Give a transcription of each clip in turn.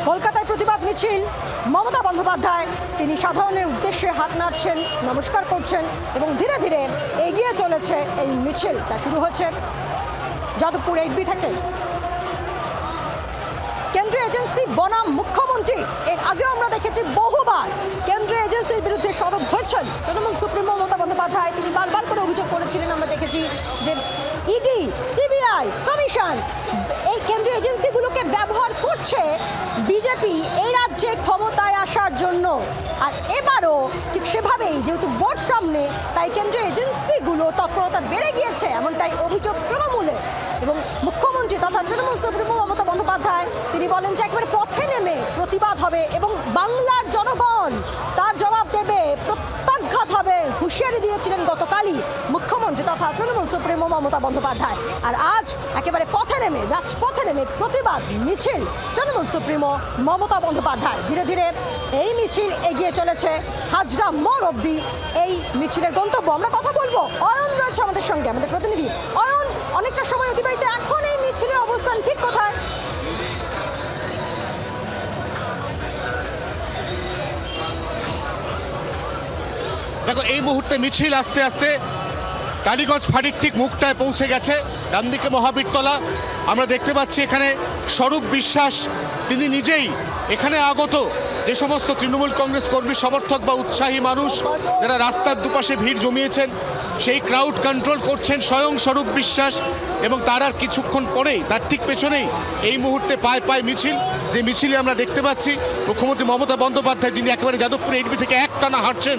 কলকাতায় প্রতিবাদ মিছিল, মমতা বন্দ্যোপাধ্যায় তিনি সাধারণের উদ্দেশ্যে হাত নাড়ছেন, নমস্কার করছেন এবং ধীরে ধীরে এগিয়ে চলেছে এই মিছিল, যা শুরু হয়েছে যাদবপুর 8B থেকে। কেন্দ্রীয় এজেন্সি বনাম মুখ্যমন্ত্রী, এর আগেও আমরা দেখেছি বহুবার কেন্দ্রীয় এজেন্সির বিরুদ্ধে সরব হয়েছেন তৃণমূল সুপ্রিমো মমতা বন্দ্যোপাধ্যায়। তিনি বারবার করে অভিযোগ করেছিলেন, আমরা দেখেছি যে ইডি, সিবিআই, কমিশন এই কেন্দ্রীয় এজেন্সিগুলোকে ব্যবহার করছে বিজেপি এই রাজ্যে ক্ষমতায় আসার জন্য। আর এবারও ঠিক সেভাবেই, যেহেতু ভোট সামনে, তাই কেন্দ্রীয় এজেন্সিগুলো তৎপরতা বেড়ে গিয়েছে, এমনটাই অভিযোগ তৃণমূলের। এবং মুখ্যমন্ত্রী তথা তৃণমূল সুপ্রিমো মমতা বন্দ্যোপাধ্যায় তিনি বলেন যে একেবারে পথে নেমে প্রতিবাদ হবে এবং বাংলার জনগণ তার জবাব দেবে, প্রত্যাঘাত হবে, হুঁশিয়ারি দিয়েছিলেন গতকালই মুখ্যমন্ত্রী তথা তৃণমূল সুপ্রিমো মমতা বন্দ্যোপাধ্যায়। আর আজ একেবারে পথে নেমে, রাজপথে নেমে প্রতিবাদ মিছিল তৃণমূল সুপ্রিমো মমতা বন্দ্যোপাধ্যায়। ধীরে ধীরে এই মিছিল এগিয়ে চলেছে হাজরা মোড় অবধি এই মিছিলের গন্তব্য। আমরা কথা বলবো, অয়ন রয়েছে আমাদের সঙ্গে, আমাদের প্রতিনিধি। অয়ন, অনেকটা সময় অতিবাহিত, এখন এই মিছিলের অবস্থান ঠিক কোথায়? দেখো, এই মুহূর্তে মিছিল আস্তে আস্তে টালিগঞ্জ ফাঁড়ির ঠিক মুখটায় পৌঁছে গেছে। ডান দিকে মহাবীরতলা, আমরা দেখতে পাচ্ছি এখানে স্বরূপ বিশ্বাস তিনি নিজেই এখানে আগত যে সমস্ত তৃণমূল কংগ্রেস কর্মী সমর্থক বা উৎসাহী মানুষ যারা রাস্তার দুপাশে ভিড় জমিয়েছেন, সেই ক্রাউড কন্ট্রোল করছেন স্বয়ং স্বরূপ বিশ্বাস। এবং তার আর কিছুক্ষণ পরেই, তার ঠিক পেছনেই এই মুহূর্তে পায়ে পায়ে মিছিল, যে মিছিলে আমরা দেখতে পাচ্ছি মুখ্যমন্ত্রী মমতা বন্দ্যোপাধ্যায় যিনি একেবারে যাদবপুর 8B থেকে একটানা হাঁটছেন,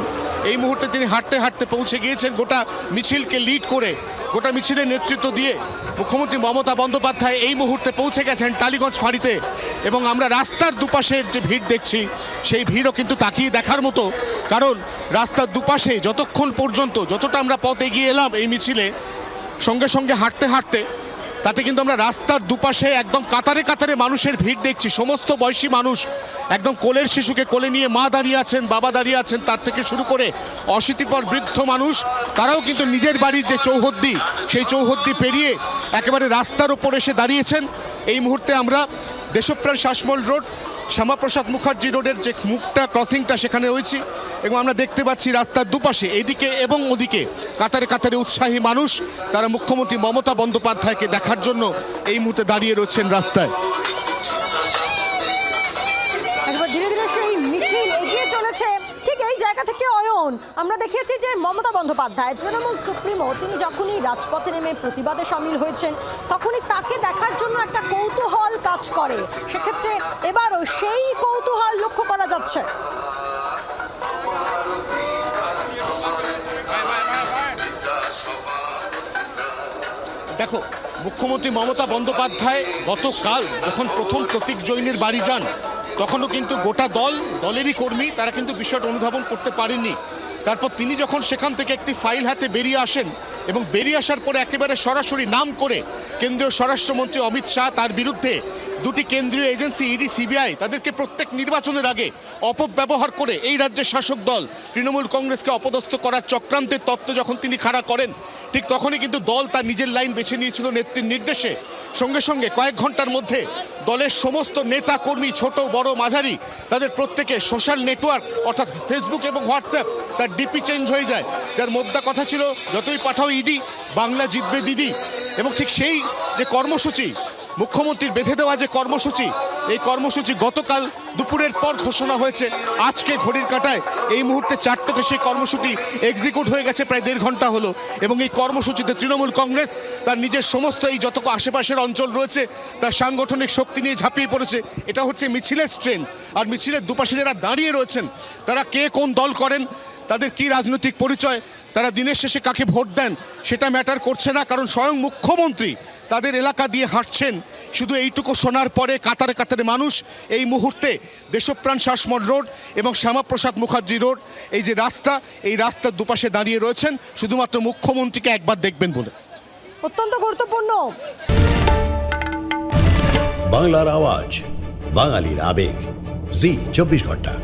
এই মুহূর্তে তিনি হাঁটতে হাঁটতে পৌঁছে গিয়েছেন। গোটা মিছিলকে লিড করে, গোটা মিছিলের নেতৃত্ব দিয়ে মুখ্যমন্ত্রী মমতা বন্দ্যোপাধ্যায় এই মুহূর্তে পৌঁছে গেছেন টালিগঞ্জ ফাঁড়িতে। এবং আমরা রাস্তার দুপাশের যে ভিড় দেখছি, সেই ভিড়ও কিন্তু তাকিয়ে দেখার মতো, কারণ রাস্তার দুপাশে যতক্ষণ পর্যন্ত, যতটা আমরা পথ এগিয়ে এলাম এই মিছিলে সঙ্গে সঙ্গে হাঁটতে হাঁটতে, তাতে কিন্তু আমরা রাস্তার দুপাশে একদম কাতারে কাতারে মানুষের ভিড় দেখছি। সমস্ত বয়সী মানুষ, একদম কোলের শিশুকে কোলে নিয়ে মা দাঁড়িয়ে আছেন, বাবা দাঁড়িয়ে আছেন, তার থেকে শুরু করে অশীতিপর বৃদ্ধ মানুষ, তারাও কিন্তু নিজের বাড়ির যে চৌহদ্দি, সেই চৌহদ্দি পেরিয়ে একেবারে রাস্তার ওপর এসে দাঁড়িয়েছেন। এই মুহূর্তে আমরা দেশপ্রাণ শাসমল রোড, শ্যামাপ্রসাদ মুখার্জি রোডের যে মুখটা, ক্রসিংটা, সেখানে রয়েছি এবং আমরা দেখতে পাচ্ছি রাস্তার দুপাশে এদিকে এবং ওদিকে কাতারে কাতারে উৎসাহী মানুষ, তারা মুখ্যমন্ত্রী মমতা বন্দ্যোপাধ্যায়কে দেখার জন্য এই মুহূর্তে দাঁড়িয়ে রয়েছেন রাস্তায়। একবার ধীরে ধীরে সেই মিছিল এগিয়ে চলেছে ঠিক এই জায়গা থেকে। অয়ন, আমরা দেখিয়েছি যে মমতা বন্দ্যোপাধ্যায় তৃণমূল সুপ্রিমো তিনি যখনই রাজপথে নেমে প্রতিবাদে সামিল হয়েছেন, তখনই তাকে দেখার জন্য একটা কৌতূহল কাজ করে। সেক্ষেত্রে এবারও সেই কৌতূহল লক্ষ্য করা যাচ্ছে। দেখো, মুখ্যমন্ত্রী মমতা বন্দ্যোপাধ্যায় গতকাল যখন প্রথম প্রতীক জৈনের বাড়ি যান, তখনও কিন্তু গোটা দলেরই কর্মী, তারা কিন্তু বিষয়টা অনুধাবন করতে পারেননি। তারপর তিনি যখন সেখান থেকে একটি ফাইল হাতে বেরিয়ে আসেন এবং বেরিয়ে আসার পরে একেবারে সরাসরি নাম করে কেন্দ্রীয় স্বরাষ্ট্রমন্ত্রী অমিত শাহ, তার বিরুদ্ধে দুটি কেন্দ্রীয় এজেন্সি ইডি, সিবিআই, তাদেরকে প্রত্যেক নির্বাচনের আগে অপব্যবহার করে এই রাজ্যের শাসক দল তৃণমূল কংগ্রেসকে অপদস্থ করার চক্রান্তের তত্ত্ব যখন তিনি খাড়া করেন, ঠিক তখনই কিন্তু দল তার নিজের লাইন বেছে নিয়েছিল নেত্রীর নির্দেশে। সঙ্গে সঙ্গে কয়েক ঘন্টার মধ্যে দলের সমস্ত নেতা কর্মী, ছোট বড় মাঝারি, তাদের প্রত্যেকে সোশ্যাল নেটওয়ার্ক অর্থাৎ ফেসবুক এবং হোয়াটসঅ্যাপ, তার ডিপি চেঞ্জ হয়ে যায়, যার মধ্যে কথা ছিল যতই পাঠাও ইডি, বাংলা জিতবে দিদি। এবং ঠিক সেই যে কর্মসূচি, মুখ্যমন্ত্রীর বেঁধে দেওয়া যে কর্মসূচি, এই কর্মসূচি গতকাল দুপুরের পর ঘোষণা হয়েছে। আজকে ঘড়ির কাঁটায় এই মুহূর্তে 4টাতে সেই কর্মসূচি এক্সিকিউট হয়ে গেছে, প্রায় 1.5 ঘন্টা হলো। এবং এই কর্মসূচিতে তৃণমূল কংগ্রেস তার নিজের সমস্ত এই যত আশেপাশের অঞ্চল রয়েছে তার সাংগঠনিক শক্তি নিয়ে ঝাঁপিয়ে পড়েছে। এটা হচ্ছে মিছিলের স্ট্রেন। আর মিছিলের দুপাশে যারা দাঁড়িয়ে রয়েছেন, তারা কে কোন দল করেন, তাদের কি রাজনৈতিক পরিচয়, তারা দিনের শেষে কাকে ভোট দেন, সেটা ম্যাটার করছে না, কারণ স্বয়ং মুখ্যমন্ত্রী তাদের এলাকা দিয়ে হাঁটছেন। শুধু এইটুকু শোনার পরে কাতারে কাতারে মানুষ এই মুহূর্তে দেশপ্রাণ শাসমল রোড এবং শ্যামাপ্রসাদ মুখার্জি রোড, এই যে রাস্তা, এই রাস্তার দুপাশে দাঁড়িয়ে রয়েছেন শুধুমাত্র মুখ্যমন্ত্রীকে একবার দেখবেন বলে। অত্যন্ত গুরুত্বপূর্ণ। বাংলার আওয়াজ, বাঙালির আবেগ, জি 24 ঘন্টা।